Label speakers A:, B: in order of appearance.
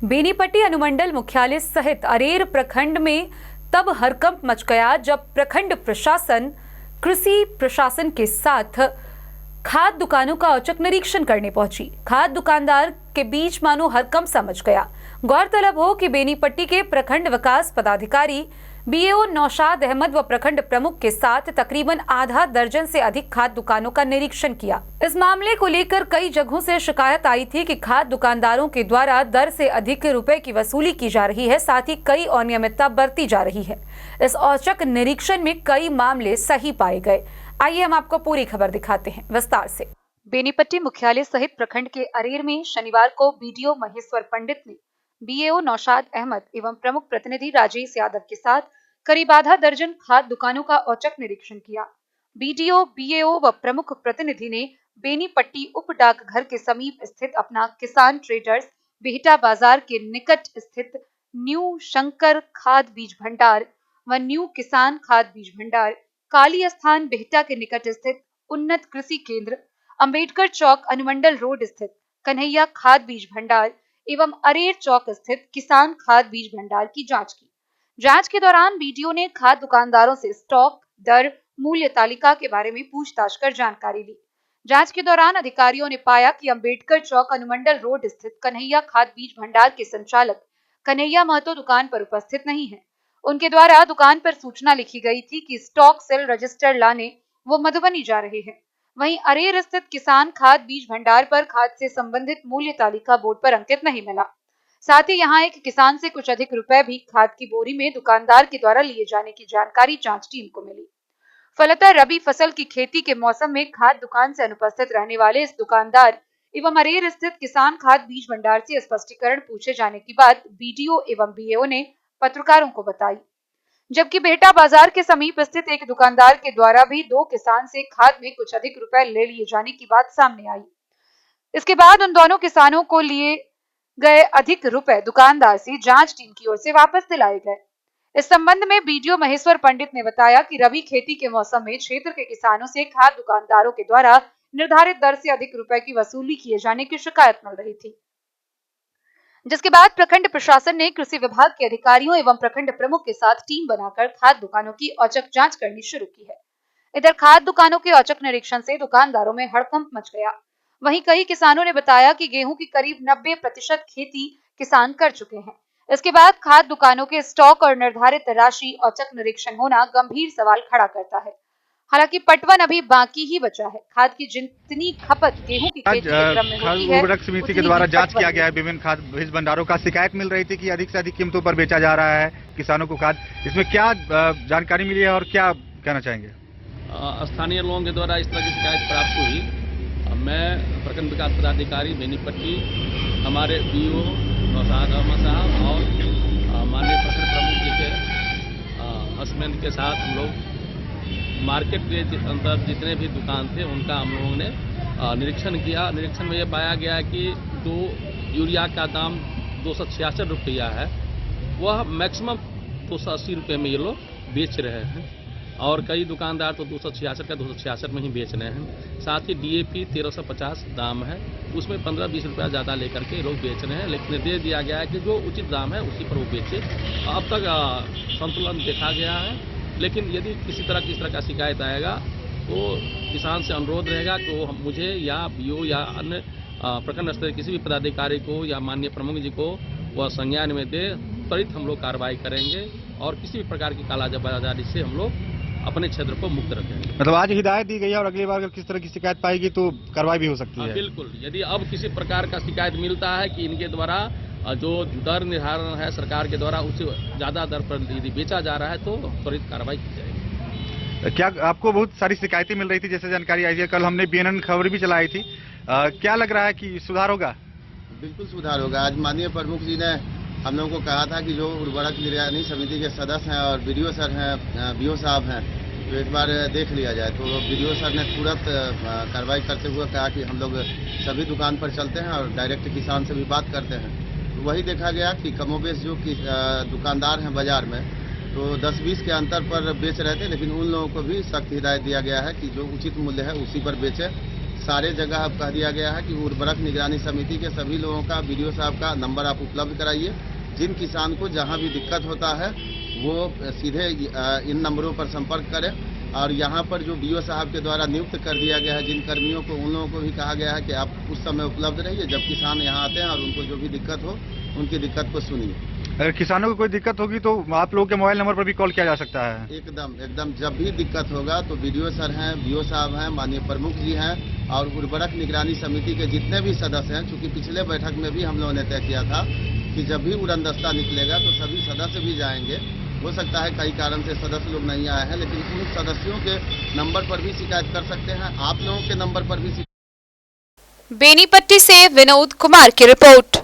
A: बेनीपट्टी अनुमंडल मुख्यालय सहित अरेर प्रखंड में तब हड़कंप मच गया जब प्रखंड प्रशासन कृषि प्रशासन के साथ खाद दुकानों का औचक निरीक्षण करने पहुंची। खाद दुकानदार के बीच मानो हड़कंप सा मच गया। गौरतलब हो कि बेनीपट्टी के प्रखंड विकास पदाधिकारी बीएओ नौशाद अहमद व प्रखंड प्रमुख के साथ तकरीबन आधा दर्जन से अधिक खाद दुकानों का निरीक्षण किया। इस मामले को लेकर कई जगहों से शिकायत आई थी कि खाद दुकानदारों के द्वारा दर से अधिक रुपए की वसूली की जा रही है, साथ ही कई अनियमितता बरती जा रही है। इस औचक निरीक्षण में कई मामले सही पाए गए। आइए हम आपको पूरी खबर दिखाते हैं विस्तार से। बेनीपट्टी मुख्यालय सहित प्रखंड के अरेर में शनिवार को बीडीओ महेश्वर पंडित ने बीएओ नौशाद अहमद एवं प्रमुख प्रतिनिधि राजेश यादव के साथ करीब आधा दर्जन खाद दुकानों का औचक निरीक्षण किया। बीडीओ, बीएओ व प्रमुख प्रतिनिधि ने बेनीपट्टी उप डाकघर के समीप स्थित अपना किसान ट्रेडर्स, बिहटा बाजार के निकट स्थित न्यू शंकर खाद बीज भंडार व न्यू किसान खाद बीज भंडार, काली स्थान बिहटा के निकट स्थित उन्नत कृषि केंद्र, अंबेडकर चौक अनुमंडल रोड स्थित कन्हैया खाद बीज भंडार एवं अरेर चौक स्थित किसान खाद बीज भंडार की जांच की। जांच के दौरान बीडीओ ने खाद दुकानदारों से स्टॉक, दर, मूल्य तालिका के बारे में पूछताछ कर जानकारी ली। जांच के दौरान अधिकारियों ने पाया कि अंबेडकर चौक अनुमंडल रोड स्थित कन्हैया खाद बीज भंडार के संचालक कन्हैया महतो दुकान पर उपस्थित नहीं है। उनके द्वारा दुकान पर सूचना लिखी गई थी कि स्टॉक सेल रजिस्टर लाने वो मधुबनी जा रहे हैं। वहीं अरेर स्थित किसान खाद बीज भंडार पर खाद से संबंधित मूल्य तालिका बोर्ड पर अंकित नहीं मिला। साथ ही यहां एक किसान से कुछ अधिक रुपए भी खाद की बोरी में दुकानदार के द्वारा लिए जाने की जानकारी जांच टीम को मिली। फलतः रबी फसल की खेती के मौसम में खाद दुकान से अनुपस्थित रहने वाले इस दुकानदार एवं अरेर स्थित किसान खाद बीज भंडार से स्पष्टीकरण पूछे जाने की बात बीडीओ एवं बीएओ ने पत्रकारों को बताई। जबकि बेहटा बाजार के समीप स्थित एक दुकानदार के द्वारा भी दो किसान से खाद में कुछ अधिक रुपए ले लिए जाने की बात सामने आई। इसके बाद उन दोनों किसानों को लिए गए अधिक रुपए दुकानदार से जांच टीम की ओर से वापस दिलाए गए। इस संबंध में बीडीओ महेश्वर पंडित ने बताया कि रबी खेती के मौसम में क्षेत्र के किसानों से खाद दुकानदारों के द्वारा निर्धारित दर से अधिक रुपए की वसूली किए जाने की शिकायत मिल रही थी, जिसके बाद प्रखंड प्रशासन ने कृषि विभाग के अधिकारियों एवं प्रखंड प्रमुख के साथ टीम बनाकर खाद दुकानों की औचक जांच करनी शुरू की है। इधर खाद दुकानों के औचक निरीक्षण से दुकानदारों में हड़कंप मच गया। वहीं कई किसानों ने बताया कि गेहूं की करीब 90% खेती किसान कर चुके हैं। इसके बाद खाद दुकानों के स्टॉक और निर्धारित राशि औचक निरीक्षण होना गंभीर सवाल खड़ा करता है। हालांकि पटवन अभी बाकी ही बचा है। खाद की जितनी खपत गेहूं की खेती के क्रम में होती है,
B: उर्वरक समिति के द्वारा जांच किया गया है। विभिन्न खाद बीज भंडारों का शिकायत मिल रही थी कि अधिक से अधिक कीमतों पर बेचा जा रहा है किसानों को खाद। इसमें क्या जानकारी मिली है और क्या कहना चाहेंगे?
C: स्थानीय लोगों के द्वारा इस तरह की शिकायत प्राप्त हुई। मैं प्रखंड विकास पदाधिकारी बेनीपट्टी, हमारे बीओ नौशाद अहमद साहब और माननीय प्रखंड प्रमुख जी के हस्बैंड के साथ हम लोग मार्केट के अंदर जितने भी दुकान थे उनका हम लोगों ने निरीक्षण किया। निरीक्षण में ये पाया गया कि जो यूरिया का दाम 266 रुपया है, वह मैक्सिमम 280 रुपये में ये लोग बेच रहे हैं और कई दुकानदार तो 266 का 266 में ही बेच रहे हैं। साथ ही डीएपी 1350 दाम है, उसमें 15-20 रुपया ज़्यादा लेकर के लोग बेच रहे हैं, लेकिन निर्देश दिया गया है कि जो उचित दाम है उसी पर वो बेचे। अब तक संतुलन देखा गया है, लेकिन यदि किसी तरह की इस तरह का शिकायत आएगा तो किसान से अनुरोध रहेगा कि वो मुझे या बीओ या अन्य प्रखंड स्तर किसी भी पदाधिकारी को या माननीय प्रमुख जी को वह संज्ञान में दे। त्वरित हम लोग कार्रवाई करेंगे और किसी भी प्रकार की कालाबाजारी से हम लोग अपने क्षेत्र को मुक्त रखेंगे।
B: मतलब आज हिदायत दी गई है और अगली बार अगर किस तरह की शिकायत पाएगी तो कार्रवाई भी हो सकती है?
C: बिल्कुल। यदि अब किसी प्रकार का शिकायत मिलता है कि इनके द्वारा जो दर निर्धारण है सरकार के द्वारा उससे ज्यादा दर पर यदि बेचा जा रहा है तो त्वरित कार्रवाई की जाएगी।
B: क्या आपको बहुत सारी शिकायतें मिल रही थी, जैसे जानकारी आई है, कल हमने बीएनएन खबर भी चलाई थी, क्या लग रहा है कि सुधार होगा?
D: बिल्कुल सुधार होगा। आज माननीय प्रमुख जी ने हम लोगों को कहा था कि जो उर्वरक निर्यात समिति के सदस्य हैं और बीडीओ सर हैं, बीओ साहब हैं, तो एक बार देख लिया जाए। तो बीडीओ सर ने तुरंत कार्रवाई करते हुए कहा कि हम लोग सभी दुकान पर चलते हैं और डायरेक्ट किसान से भी बात करते हैं। तो वही देखा गया कि कमोबेश जो दुकानदार हैं बाजार में तो 10-20 के अंतर पर बेच रहे थे, लेकिन उन लोगों को भी सख्त हिदायत दिया गया है कि जो उचित मूल्य है उसी पर बेचें। सारे जगह अब कह दिया गया है कि उर्वरक निगरानी समिति के सभी लोगों का बीडीओ साहब का नंबर आप उपलब्ध कराइए। जिन किसान को जहां भी दिक्कत होता है वो सीधे इन नंबरों पर संपर्क करें। और यहाँ पर जो बीओ साहब के द्वारा नियुक्त कर दिया गया है जिन कर्मियों को, उन लोगों को भी कहा गया है कि आप उस समय उपलब्ध रहिए जब किसान यहाँ आते हैं और उनको जो भी दिक्कत हो उनकी दिक्कत को सुनिए।
B: अगर किसानों को कोई दिक्कत होगी तो आप लोगों के मोबाइल नंबर पर भी कॉल किया जा सकता है।
D: एकदम जब भी दिक्कत होगा तो बीडीओ सर हैं, बीओ साहब हैं, माननीय प्रमुख जी हैं और उर्वरक निगरानी समिति के जितने भी सदस्य हैं, चूंकि पिछले बैठक में भी हम लोगों ने तय किया था कि जब भी उड़नदस्ता निकलेगा तो सभी सदस्य भी जाएंगे। हो सकता है कई कारण से सदस्य लोग नहीं आए हैं, लेकिन उन सदस्यों के नंबर पर भी शिकायत कर सकते हैं। आप लोगों के नंबर पर भी
E: बेनीपट्टी से विनोद कुमार की रिपोर्ट।